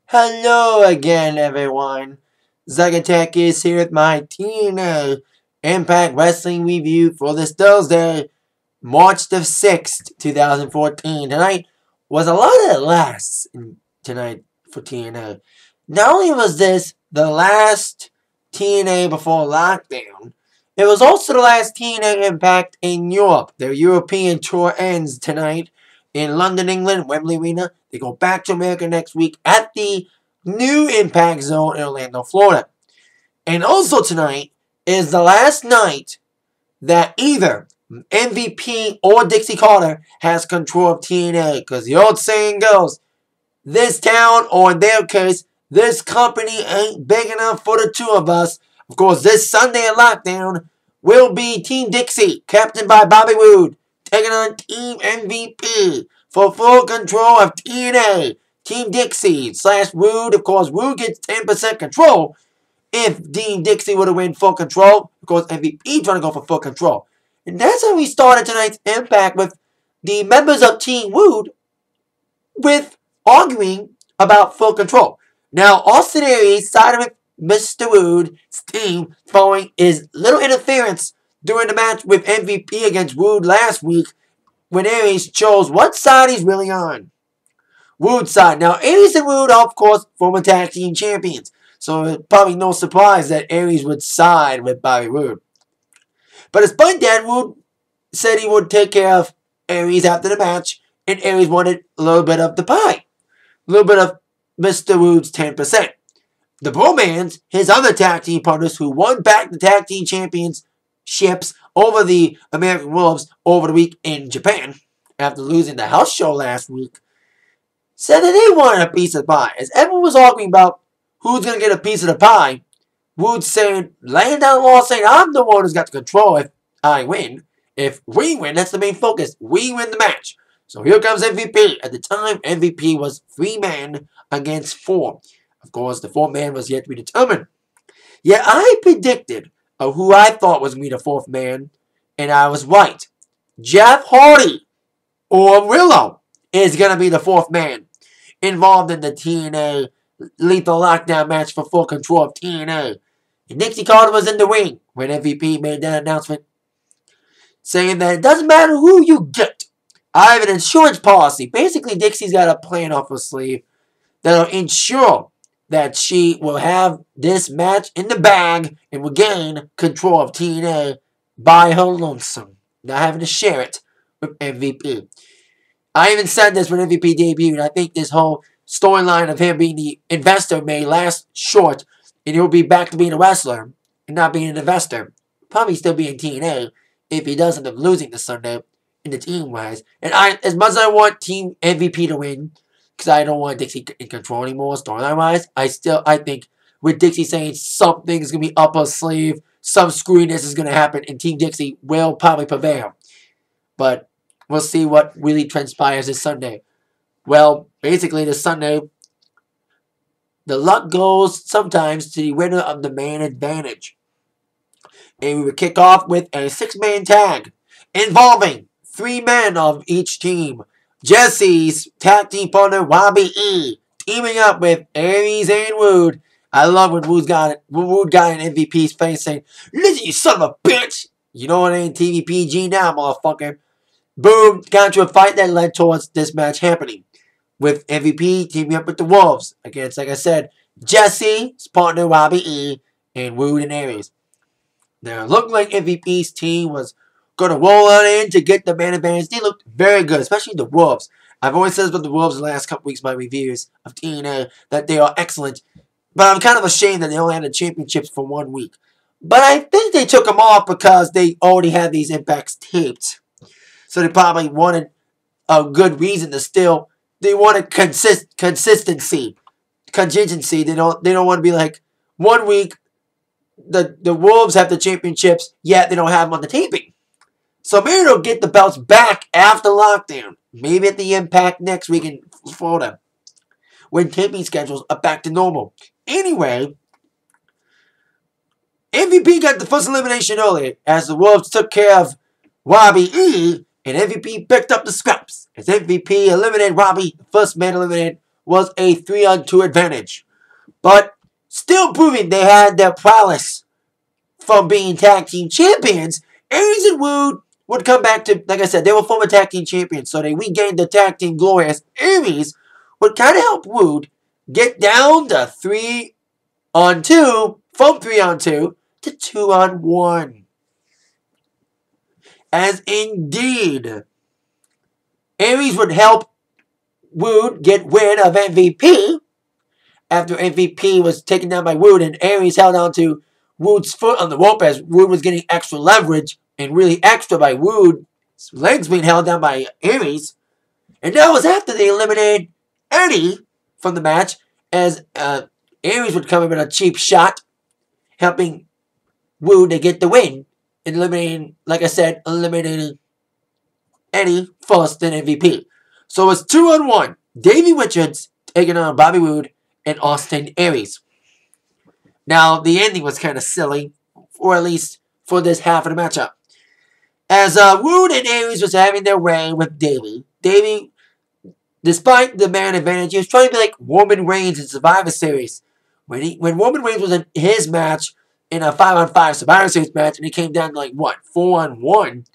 Hello again, everyone. Zagatech is here with my TNA Impact Wrestling review for this Thursday, March the 6th, 2014. Tonight was a lot of lasts tonight for TNA. Not only was this the last TNA before lockdown, it was also the last TNA Impact in Europe. Their European tour ends tonight in London, England, Wembley Arena. They go back to America next week at the new Impact Zone in Orlando, Florida. And also tonight is the last night that either MVP or Dixie Carter has control of TNA. Because the old saying goes, this town, or in their case, this company ain't big enough for the two of us. Of course, this Sunday at Lockdown will be Team Dixie, captained by Bobby Roode, taking on Team MVP for full control of TNA. Team Dixie / Roode. Of course, Roode gets 10% control if Team Dixie would have win full control. Of course, MVP trying to go for full control. And that's how we started tonight's Impact with the members of Team Roode with arguing about full control. Now, Austin Aries sided with Mr. Roode's team following his little interference during the match with MVP against Roode last week when Aries chose what side he's really on. Roode's side. Now, Aries and Roode are, of course, former tag team champions. So it's probably no surprise that Aries would side with Bobby Roode. But despite that, Roode said he would take care of Aries after the match, and Aries wanted a little bit of the pie. A little bit of Mr. Roode's 10%. The Bromans, his other tag team partners who won back the tag team championships over the American Wolves over the week in Japan, after losing the house show last week, said that they wanted a piece of the pie. As everyone was arguing about who's going to get a piece of the pie, Roode's saying, laying down the law, saying, I'm the one who's got the control if I win. If we win, that's the main focus. We win the match. So here comes MVP. At the time, MVP was 3 men against 4. Of course, the 4th man was yet to be determined. Yet I predicted who I thought was going to be the 4th man, and I was right. Jeff Hardy, or Willow, is going to be the 4th man involved in the TNA Lethal Lockdown match for full control of TNA. And Dixie Carter was in the ring when MVP made that announcement, saying that it doesn't matter who you get. I have an insurance policy. Basically, Dixie's got a plan off her sleeve that'll ensure that she will have this match in the bag and will gain control of TNA by her lonesome, not having to share it with MVP. I even said this when MVP debuted, and I think this whole storyline of him being the investor may last short, and he'll be back to being a wrestler and not being an investor. Probably still be in TNA if he does end up losing this Sunday in the team-wise. And as much as I want Team MVP to win, because I don't want Dixie in control anymore storyline-wise, I think with Dixie saying something's going to be up her sleeve, some screwiness is going to happen, and Team Dixie will probably prevail. But we'll see what really transpires this Sunday. Well, basically this Sunday, the luck goes sometimes to the winner of the main advantage. And we would kick off with a 6-man tag involving 3 men of each team. Jesse's tag team partner, Robbie E, teaming up with Aries and Roode. I love when Roode got in MVP's face saying, listen, you son of a bitch! You know it ain't TVPG now, motherfucker. Boom, got into a fight that led towards this match happening, with MVP teaming up with the Wolves against, like I said, Jesse's partner, Robbie E, and Roode and Aries. Now, it looked like MVP's team was going to roll on in to get the man advantage. They looked very good, especially the Wolves. I've always said about the Wolves the last couple weeks, my reviews of TNA, that they are excellent. But I'm kind of ashamed that they only had the championships for 1 week. But I think they took them off because they already had these Impacts taped. So they probably wanted a good reason to still. They wanted consistency, contingency. They don't want to be like 1 week. The Wolves have the championships, yet they don't have them on the taping. So maybe they'll get the belts back after lockdown. Maybe at the Impact next week in Florida, when taping schedules are back to normal. Anyway, MVP got the first elimination early as the Wolves took care of Robbie E, and MVP picked up the scraps as MVP eliminated Robbie, the first man eliminated was a 3-on-2 advantage. But still proving they had their prowess from being tag team champions, Aries and Roode would come back to, like I said, they were former tag team champions, so they regained the tag team glory as Aries would kind of help Roode get down to 3-on-2, from 3-on-2 to 2-on-1. As indeed, Aries would help Roode get rid of MVP after MVP was taken down by Roode, and Aries held on to Roode's foot on the rope as Roode was getting extra leverage, and really extra by Roode's legs being held down by Aries. And that was after they eliminated Eddie from the match, as Aries would come in with a cheap shot, helping Roode to get the win, and eliminating, like I said, eliminating Eddie first, then MVP. So it was 2-on-1. Davey Richards taking on Bobby Roode and Austin Aries. Now, the ending was kind of silly, or at least for this half of the matchup. As Roode and Aries was having their way with Davey, despite the man advantage, he was trying to be like Roman Reigns in Survivor Series. When Roman Reigns was in his match, in a 5-on-5 Survivor Series match, and it came down to like, what, 4-on-1,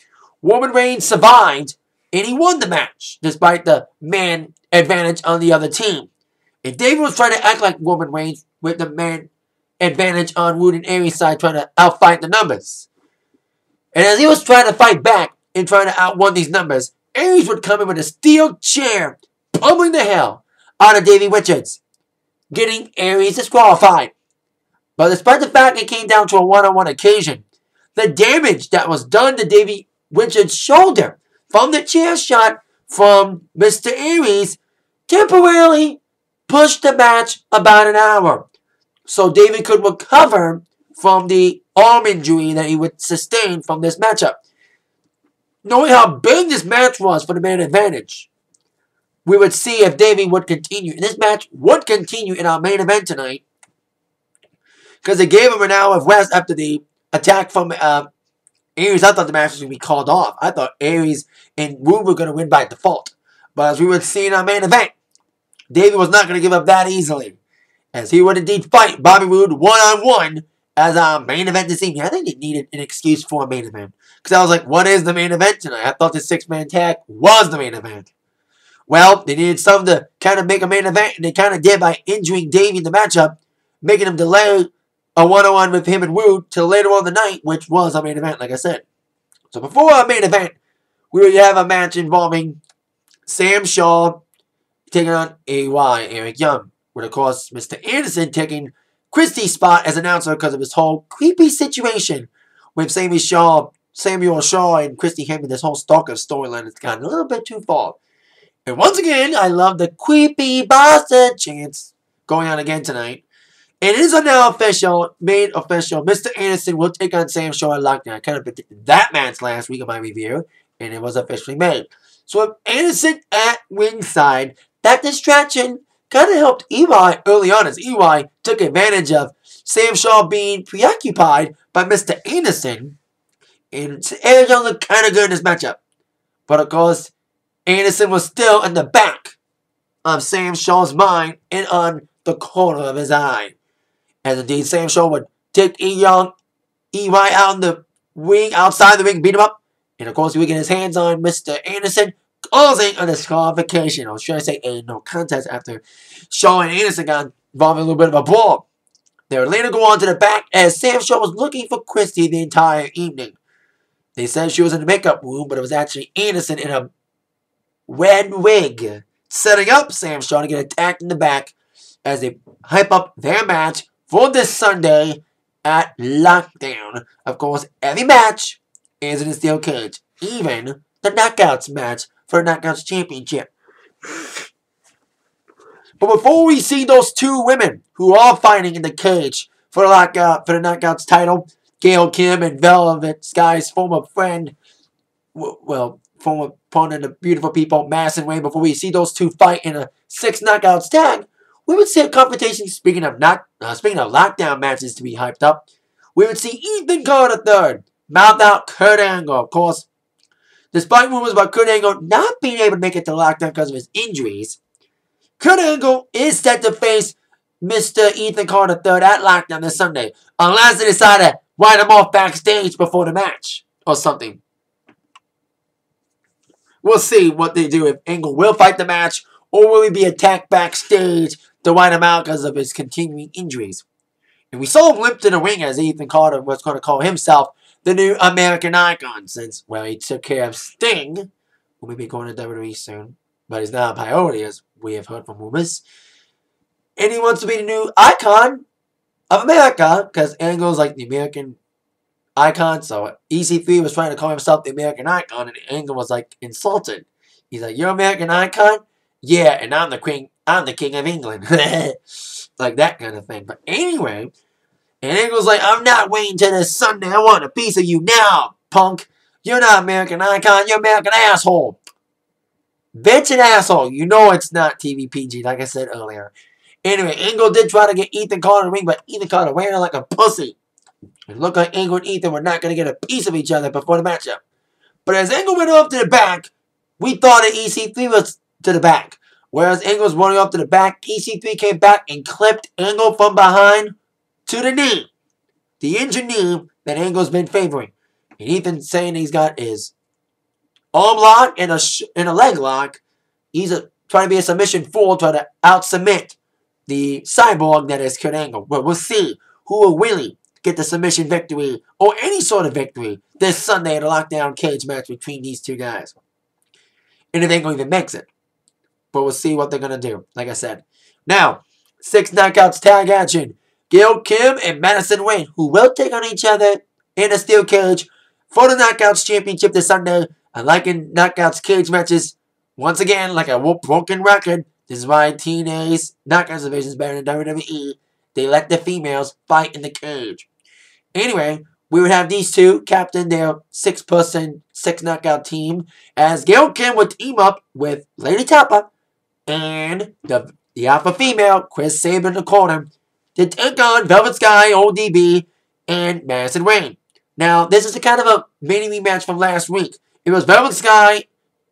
Roman Reigns survived, and he won the match, despite the man advantage on the other team. And David was trying to act like Roman Reigns with the man advantage on Roode and Aries' side, trying to outfight the numbers. And as he was trying to fight back and trying to outrun these numbers, Aries would come in with a steel chair, pummeling the hell out of Davey Richards, getting Aries disqualified. But despite the fact it came down to a 1-on-1 occasion, the damage that was done to Davey Richards' shoulder from the chair shot from Mr. Aries temporarily pushed the match about an hour, so David could recover from the arm injury that he would sustain from this matchup. Knowing how big this match was for the man advantage, we would see if David would continue. And this match would continue in our main event tonight, because they gave him an hour of rest after the attack from Aries. I thought the match was going to be called off. I thought Aries and Roode were going to win by default. But as we would see in our main event, David was not going to give up that easily, as he would indeed fight Bobby Roode 1-on-1 as our main event this evening. I think they needed an excuse for a main event, because I was like, what is the main event tonight? I thought the 6-man tag was the main event. Well, they needed something to kind of make a main event, and they kind of did by injuring Davey in the matchup, making him delay a 1-on-1 with him and Roode till later on in the night, which was our main event, like I said. So before our main event, we would have a match involving Sam Shaw taking on AY, Eric Young, with, of course, Mr. Anderson taking Christie's spot as announcer because of his whole creepy situation with Samuel Shaw and Christy having this whole stalker storyline that's gotten a little bit too far. And once again, I love the creepy Boston chants going on again tonight. And it is now official, made official. Mr. Anderson will take on Sam Shaw at Lockdown. I kind of predicted that match last week in my review, and it was officially made. So with Anderson at ringside, that distraction kind of helped EY early on, as EY took advantage of Sam Shaw being preoccupied by Mr. Anderson. And Anderson looked kind of good in this matchup. But of course, Anderson was still in the back of Sam Shaw's mind and on the corner of his eye. As indeed, Sam Shaw would take EY out in the ring, outside the ring, beat him up. And of course, he would get his hands on Mr. Anderson, causing a disqualification. I was trying to say a no contest after Shaw and Anderson got involved in a little bit of a brawl. They would later go on to the back as Sam Shaw was looking for Christy the entire evening. They said she was in the makeup room, but it was actually Anderson in a red wig, setting up Sam Shaw to get attacked in the back as they hype up their match for this Sunday at Lockdown. Of course, every match is in a steel cage, even the Knockouts match for the Knockouts Championship. But before we see those two women who are fighting in the cage for the Knockouts title, Gail Kim and Velvet Sky's former friend, well, former opponent of Beautiful People, Madison Rayne, before we see those two fight in a 6 Knockouts tag, we would see a confrontation. Speaking of Lockdown matches to be hyped up, we would see Ethan Carter III mouth out Kurt Angle. Of course, despite rumors about Kurt Angle not being able to make it to Lockdown because of his injuries, Kurt Angle is set to face Mr. Ethan Carter III at Lockdown this Sunday, unless they decide to write him off backstage before the match or something. We'll see what they do, if Angle will fight the match or will he be attacked backstage to write him out because of his continuing injuries. And we saw him limp to the ring as Ethan Carter was going to call himself the new American Icon since, well, he took care of Sting, who may be going to WWE soon, but he's not a priority as we have heard from rumors. And he wants to be the new icon of America because Angle's like the American Icon. So EC3 was trying to call himself the American Icon, and Angle was like insulted. He's like, "You're American Icon? Yeah, and I'm the King of England." Like that kind of thing. But anyway, and Angle's like, "I'm not waiting till this Sunday. I want a piece of you now, punk. You're not American Icon. You're American asshole. Bitch and asshole." You know it's not TV PG, like I said earlier. Anyway, Angle did try to get Ethan Carter in the ring, but Ethan Carter ran like a pussy. It looked like Angle and Ethan were not going to get a piece of each other before the matchup. But as Angle went off to the back, we thought that EC3 was to the back. Whereas Angle was running off to the back, EC3 came back and clipped Angle from behind to the knee. The injured knee that Angle's been favoring. And Ethan saying he's got his arm lock and a leg lock. He's trying to be a submission fool, trying to out-submit the cyborg that is Kurt Angle. Well, we'll see who will really get the submission victory or any sort of victory this Sunday at a lockdown cage match between these two guys. And if Angle even makes it. But we'll see what they're going to do, like I said. Now, 6 knockouts tag action. Gail Kim and Madison Rayne, who will take on each other in a steel cage for the Knockouts Championship this Sunday. I like in Knockouts cage matches, once again, like a broken record. This is why TNA's Knockouts division is better than WWE. They let the females fight in the cage. Anyway, we would have these two captain their 6-person, 6-knockout team as Gail Kim would team up with Lady Tapa and the alpha female, Chris Sabin in the corner, to take on Velvet Sky, ODB, and Madison Rayne. Now, this is a kind of a mini rematch from last week. It was Velvet Sky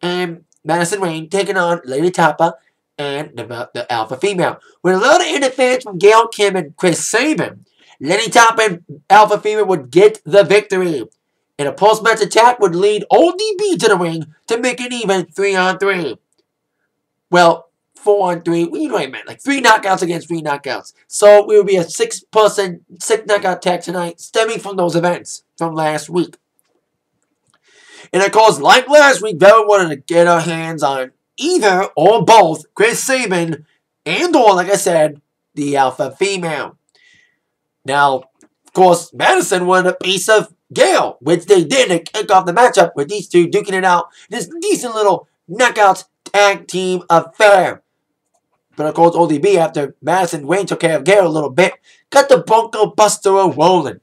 and Madison Rayne taking on Lady Tapa and the alpha female. With a lot of interference from Gail Kim and Chris Sabin, Lady Tapa and alpha female would get the victory. And a post-match attack would lead ODB to the ring to make it even 3-on-3. Well, 4-on-3. You know what I meant. Like 3 knockouts against 3 knockouts. So we will be a 6-person, 6-knockout tag tonight stemming from those events from last week. And of course, like last week, Velvet wanted to get her hands on either or both Chris Sabin and or, like I said, the alpha female. Now, of course, Madison wanted a piece of Gail, which they did to kick off the matchup with these two duking it out. This decent little knockouts tag team affair. But of course, ODB, after Madison Rayne took care of Gail a little bit, got the Bronco Buster rolling.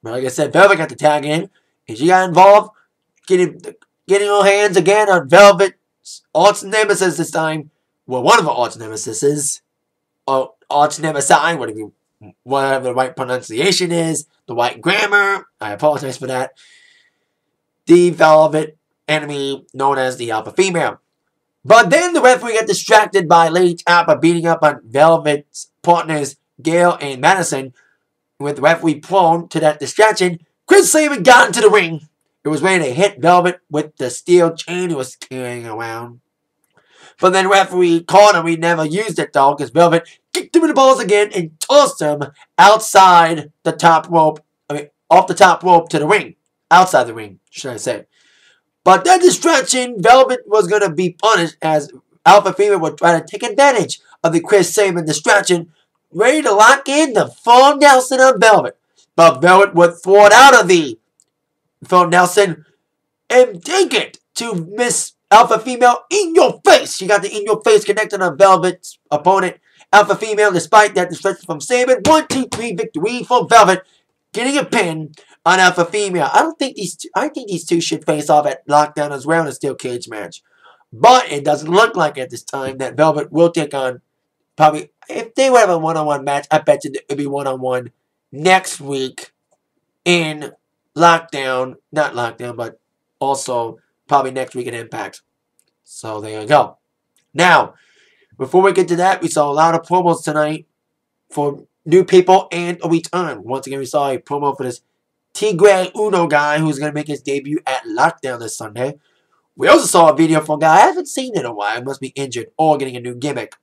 But like I said, Velvet got the tag in, and she got involved, getting her hands again on Velvet's arch nemesis this time. Well, one of her arch nemesis, or arch nemesi, whatever the right pronunciation is, the right grammar. I apologize for that. The Velvet enemy known as the alpha female. But then the referee got distracted by Lady Tapa beating up on Velvet's partners, Gail and Madison. With the referee prone to that distraction, Chris Sabin got into the ring. It was ready to hit Velvet with the steel chain he was carrying around. But then the referee caught him. He never used it though, because Velvet kicked him in the balls again and tossed him outside the top rope. Off the top rope to the ring. Outside the ring, should I say. But that distraction, Velvet was going to be punished as Alpha Female would try to take advantage of the Chris Sabin distraction, ready to lock in the full Nelson on Velvet. But Velvet would throw it out of the full Nelson and take it to Miss Alpha Female in your face. She got the in your face connected on Velvet's opponent, Alpha Female, despite that distraction from Sabin. 1-2-3 victory for Velvet, getting a pin on Alpha Female. I think these two should face off at Lockdown as well in a steel cage match. But it doesn't look like at this time that Velvet will take on, probably, if they would have a one-on-one match, I bet you it would be one-on-one next week in Lockdown. Not Lockdown, but also probably next week in Impact. So there you go. Now, Before we get to that, we saw a lot of promos tonight for new people and a return. Once again, we saw a promo for this Tigre Uno guy who's going to make his debut at Lockdown this Sunday. We also saw a video from a guy I haven't seen in a while. Must be injured or getting a new gimmick.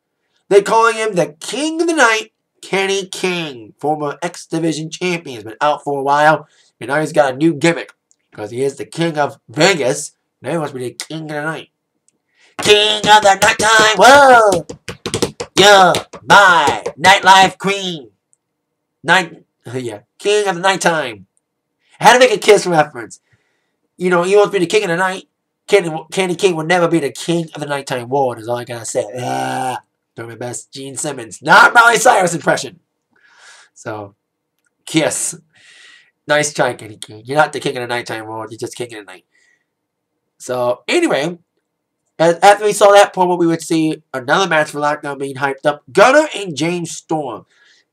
They're calling him the King of the Night, Kenny King, former X Division champion. He's been out for a while, and now he's got a new gimmick because he is the King of Vegas. Now he wants to be the King of the Night. King of the Nighttime, whoa! Yeah, my nightlife queen. King of the Nighttime. I had to make a Kiss reference. You know, he wants to be the King of the Night. Kenny King will never be the King of the Nighttime Ward, is all I gotta say. Doing my best Gene Simmons. Not Miley Cyrus impression. So, Kiss. Nice try, Kenny King. You're not the King of the Nighttime Ward, you're just King of the Night. So, anyway, after we saw that promo, we would see another match for Lockdown being hyped up. Gunner and James Storm.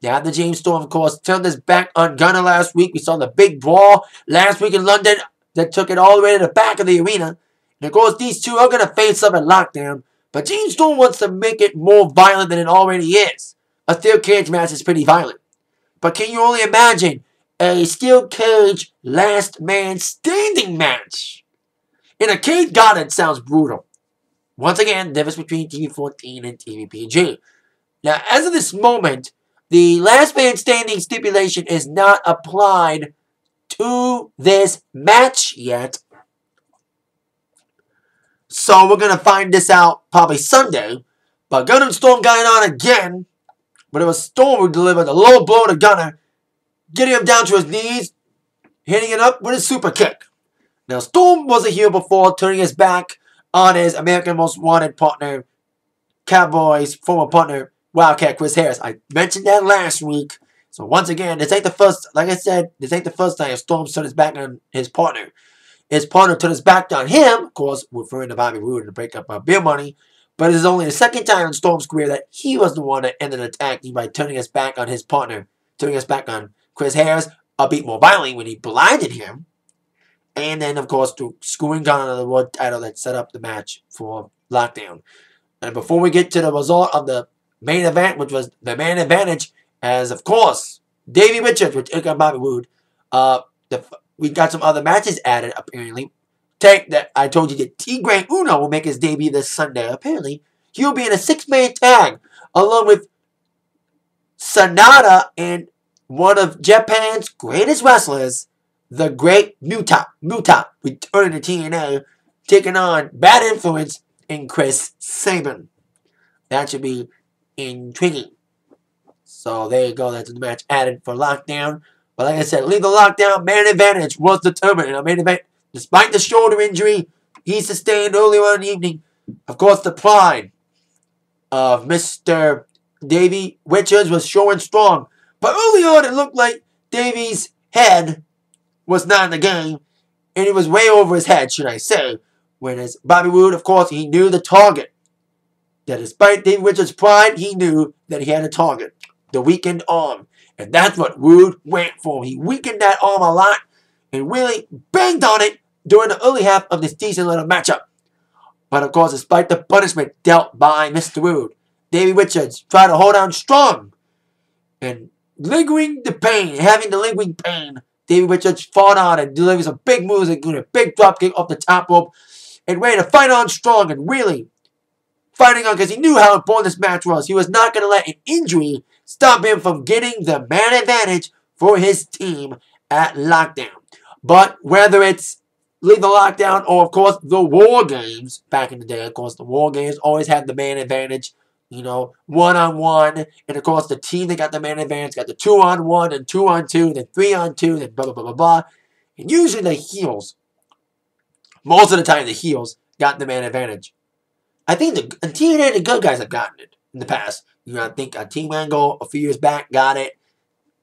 Now, the James Storm, of course, turned his back on Gunner last week. We saw the big brawl last week in London that took it all the way to the back of the arena. And, of course, these two are going to face up at Lockdown. But James Storm wants to make it more violent than it already is. A steel cage match is pretty violent. But can you only imagine a steel cage last man standing match? In a cage garden sounds brutal. Once again, the difference between TV14 and TVPG. Now, as of this moment, the last man standing stipulation is not applied to this match yet. So we're going to find this out probably Sunday. But Gunner and Storm got it on again. But it was Storm who delivered a low blow to Gunner, getting him down to his knees, hitting it up with a super kick. Now, Storm was a heel before, turning his back on his American Most Wanted partner, Cowboys former partner, Wildcat Chris Harris. I mentioned that last week. So once again, this ain't the first, like I said, this ain't the first time Storm turned his back on his partner. His partner turned his back on him, of course, referring to Bobby Roode and the breakup of Beer Money. But it is only the second time in Storm's career that he was the one that ended attacking by turning his back on his partner, turning his back on Chris Harris, albeit more violently when he blinded him. And then, of course, to screwing Gunner the world title that set up the match for Lockdown. And before we get to the result of the main event, which was the man advantage, as, of course, Davey Richards, which took on Bobby Roode, we got some other matches added, apparently. Take that I told you that Tigre Uno will make his debut this Sunday. Apparently, he'll be in a 6-man tag, along with Sanada and one of Japan's greatest wrestlers, the Great Muta, returning to TNA, taking on Bad Influence and Chris Sabin. That should be intriguing. So there you go. That's the match added for Lockdown. But like I said, leave the Lockdown. Man advantage was determined in a main event. Despite the shoulder injury he sustained earlier on in the evening, of course, the pride of Mr. Davey Richards was showing strong. But early on, it looked like Davey's head was not in the game, and he was way over his head, should I say. Whereas Bobby Roode, of course, he knew the target. That despite Davey Richards' pride, he knew that he had a target. The weakened arm. And that's what Roode went for. He weakened that arm a lot and really banged on it during the early half of this decent little matchup. But of course, despite the punishment dealt by Mr. Roode, Davey Richards tried to hold on strong. And having the lingering pain, Davey Richards fought on and delivers a big move, including a big dropkick off the top rope, and ready to fight on strong and really fighting on because he knew how important this match was. He was not going to let an injury stop him from getting the man advantage for his team at Lockdown. But whether it's leave the Lockdown or, of course, the War Games back in the day, of course, the War Games always had the man advantage, you know, 1-on-1. And, of course, the team that got the man advantage got the 2-on-1 and 2-on-2, then 3-on-2, then blah, blah, blah, blah, blah. And usually the heels, most of the time the heels got the man advantage. I think the TNA, the good guys have gotten it in the past. You know, I think Team Angle a few years back got it.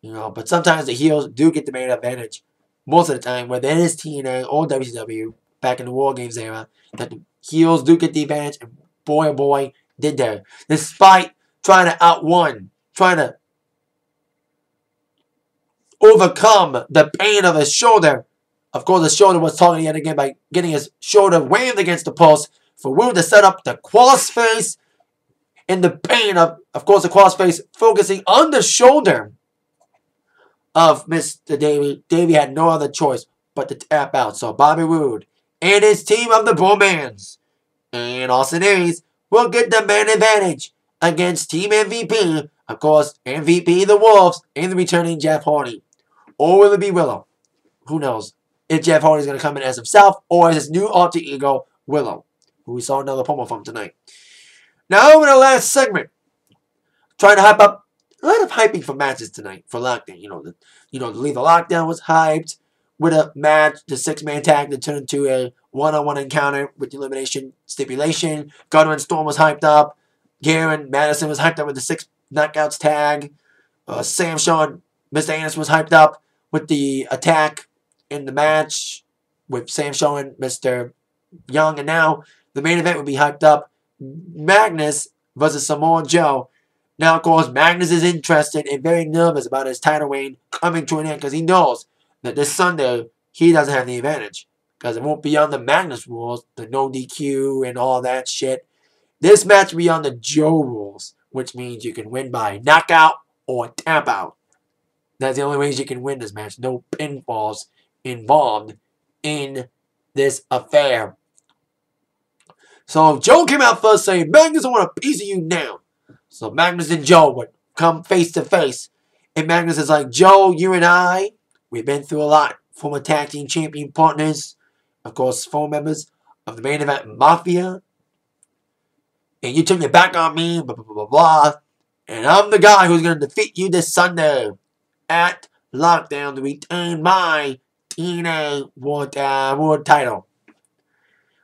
You know, but sometimes the heels do get the man advantage. Most of the time, whether it is TNA or WCW, back in the War Games era, that the heels do get the advantage, and boy, oh boy, did they. Despite trying to overcome the pain of his shoulder. Of course, the shoulder was targeted yet again by getting his shoulder rammed against the post for Roode to set up the crossface in the pain of course, the crossface focusing on the shoulder of Mr. Davey. Davey had no other choice but to tap out. So Bobby Roode and his team of the Bullmans and Austin Aries will get the man advantage against Team MVP. Of course, MVP the Wolves and the returning Jeff Hardy. Or will it be Willow? Who knows? If Jeff Hardy is going to come in as himself or as his new alter ego, Willow, who we saw another promo from tonight. Now over the last segment, trying to hype up a lot of hyping for matches tonight for Lockdown. The Lethal Lockdown was hyped with a match, the 6-man tag that turned into a one-on-one encounter with the elimination stipulation. Gunner and Storm was hyped up. Garen Madison was hyped up with the 6 knockouts tag. Sam Shawn, Mr. Anderson was hyped up with the attack in the match with Sam Shawn and Mr. Young. And now the main event would be hyped up. Magnus versus Samoa Joe. Now, of course, Magnus is interested and very nervous about his title reign coming to an end because he knows that this Sunday he doesn't have the advantage because it won't be on the Magnus rules, the no DQ and all that shit. This match will be on the Joe rules, which means you can win by knockout or tap out. That's the only ways you can win this match. No pinfalls involved in this affair. So Joe came out first saying, Magnus, I want a piece of you now. So Magnus and Joe would come face to face. And Magnus is like, Joe, you and I, we've been through a lot. Former tag team champion partners. Of course, 4 members of the main event Mafia. And you turned your back on me, blah, blah, blah, blah, blah. And I'm the guy who's going to defeat you this Sunday at Lockdown to retain my TNA World title.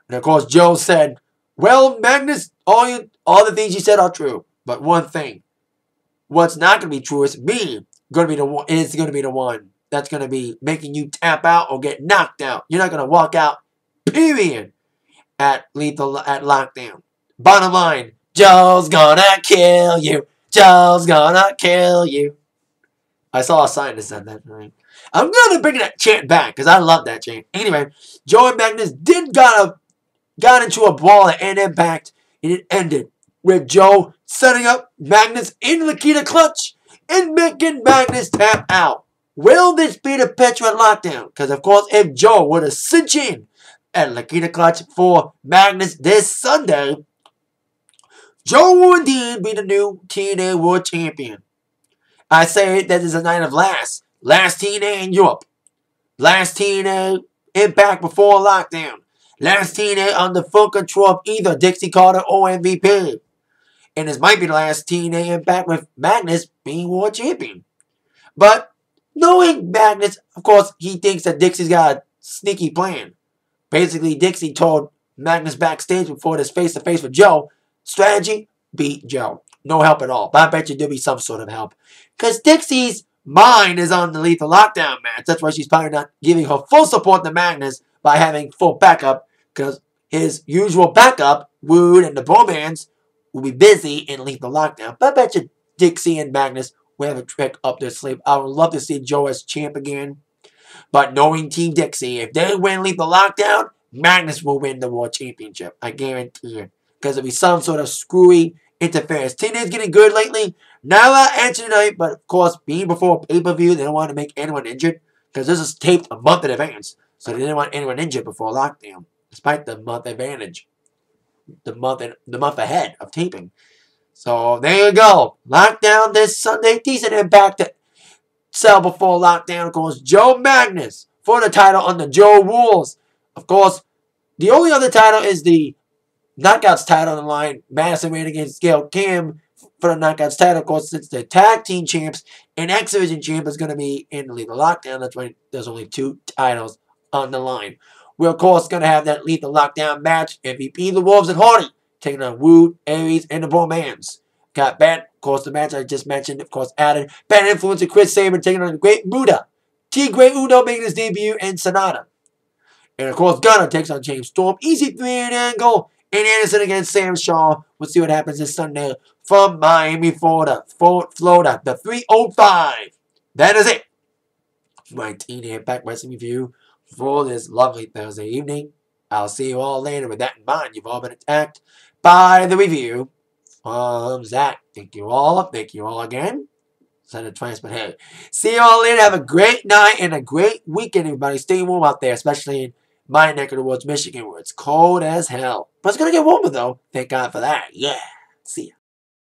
And of course, Joe said, well, Magnus, all the things you said are true. But one thing, what's not going to be true is me going to be the one. Is going to be the one that's going to be making you tap out or get knocked out. You're not going to walk out. Period. At Lockdown. Bottom line, Joe's gonna kill you. Joe's gonna kill you. I saw a sign that said that. Right? I'm gonna bring that chant back because I love that chant. Anyway, Joe and Magnus got into a brawl at an Impact, and it ended with Joe setting up Magnus in the Nikita clutch and making Magnus tap out. Will this be the picture at Lockdown? Because, of course, if Joe were to cinch in at Nikita clutch for Magnus this Sunday, Joe will indeed be the new TNA World Champion. I say that is a night of last TNA in Europe. Last TNA Impact before Lockdown. Last TNA under full control of either Dixie Carter or MVP. And this might be the last TNA Impact with Magnus being World Champion. But knowing Magnus, of course, he thinks that Dixie's got a sneaky plan. Basically, Dixie told Magnus backstage before this face-to-face with Joe, strategy, beat Joe. No help at all. But I bet you there'll be some sort of help. Because Dixie's mind is on the Lethal Lockdown match. That's why she's probably not giving her full support to Magnus by having full backup. Because his usual backup, Roode and the Bullmans, will be busy in Lethal Lockdown. But I bet you Dixie and Magnus will have a trick up their sleeve. I would love to see Joe as champ again. But knowing Team Dixie, if they win Lethal Lockdown, Magnus will win the World Championship. I guarantee it. Because there'll be some sort of screwy interference. TNA's getting good lately. Not a lot of action tonight, but of course, being before pay-per-view, they don't want to make anyone injured. Because this is taped a month in advance. So they didn't want anyone injured before Lockdown. Despite the month advantage. The month ahead of taping. So there you go. Lockdown this Sunday. Decent Impact to sell before Lockdown. Of course, Joe Magnus for the title on the Joe rules. Of course, the only other title is the Knockouts title on the line. Madison ran against Gail Kim for the Knockouts title. Of course, since the Tag Team Champs and X Division Champ is going to be in the Lethal Lockdown. That's why there's only 2 titles on the line. We're, of course, going to have that Lethal Lockdown match. MVP, the Wolves, and Hardy taking on Roode, Aries, and the Bullmans. Got bad, of course, the match I just mentioned, of course, added. Bad influence of Chris Sabin taking on the Great Muta. T. Great Uno making his debut, and Sonata. And, of course, Gunner takes on James Storm. Easy 3-8 angle. And Anderson against Sam Shaw. We'll see what happens this Sunday from Miami, Florida. The 305. That is it. My TNA Impact Wrestling review for this lovely Thursday evening. I'll see you all later. With that in mind, you've all been attacked by the review Zach, thank you all. Thank you all again. Send a transport head. See you all later. Have a great night and a great weekend, everybody. Stay warm out there, especially in my neck of the woods, Michigan, where it's cold as hell. But it's going to get warmer, though. Thank God for that. Yeah. See ya.